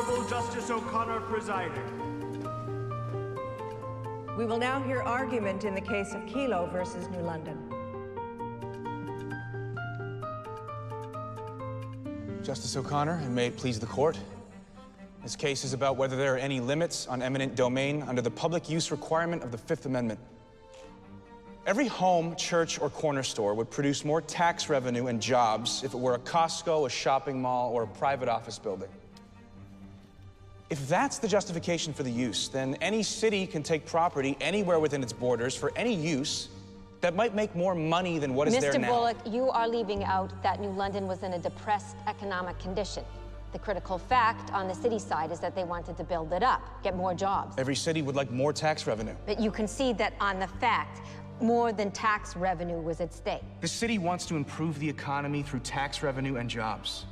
Honorable Justice O'Connor presiding. We will now hear argument in the case of Kelo versus New London. Justice O'Connor, and may it please the court, this case is about whether there are any limits on eminent domain under the public use requirement of the Fifth Amendment. Every home, church, or corner store would produce more tax revenue and jobs if it were a Costco, a shopping mall, or a private office building. If that's the justification for the use, then any city can take property anywhere within its borders for any use that might make more money than what is there now. Mr. Bullock, you are leaving out that New London was in a depressed economic condition. The critical fact on the city side is that they wanted to build it up, get more jobs. Every city would like more tax revenue. But you concede that on the fact, more than tax revenue was at stake. The city wants to improve the economy through tax revenue and jobs.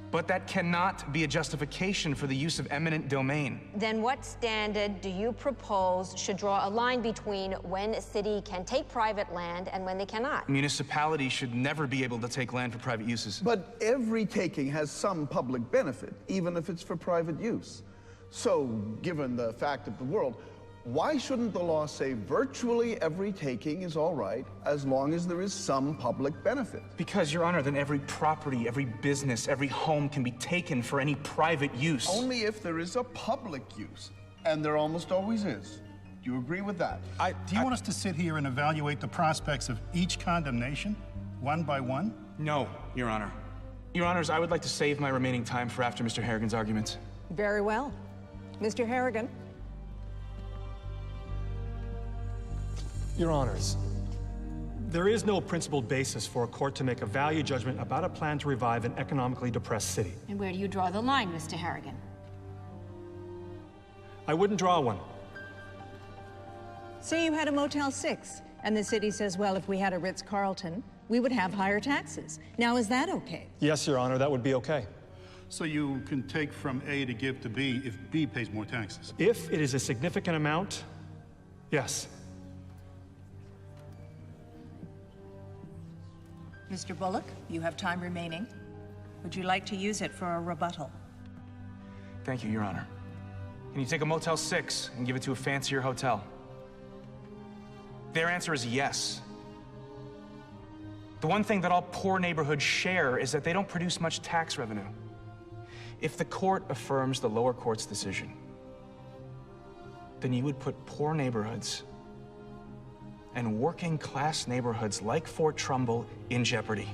But that cannot be a justification for the use of eminent domain. Then what standard do you propose should draw a line between when a city can take private land and when they cannot? Municipalities should never be able to take land for private uses. But every taking has some public benefit, even if it's for private use. So, given the fact of the world, why shouldn't the law say virtually every taking is all right as long as there is some public benefit? Because, Your Honor, then every property, every business, every home can be taken for any private use. Only if there is a public use, and there almost always is. Do you agree with that? Do you want us to sit here and evaluate the prospects of each condemnation, one by one? No, Your Honor. Your Honors, I would like to save my remaining time for after Mr. Harrigan's arguments. Very well. Mr. Harrigan. Your Honors, there is no principled basis for a court to make a value judgment about a plan to revive an economically depressed city. And where do you draw the line, Mr. Harrigan? I wouldn't draw one. Say you had a Motel 6, and the city says, well, if we had a Ritz-Carlton, we would have higher taxes. Now, is that okay? Yes, Your Honor, that would be okay. So you can take from A to give to B if B pays more taxes? If it is a significant amount, yes. Mr. Bullock, you have time remaining. Would you like to use it for a rebuttal? Thank you, Your Honor. Can you take a Motel 6 and give it to a fancier hotel? Their answer is yes. The one thing that all poor neighborhoods share is that they don't produce much tax revenue. If the court affirms the lower court's decision, then you would put poor neighborhoods and working-class neighborhoods like Fort Trumbull in jeopardy.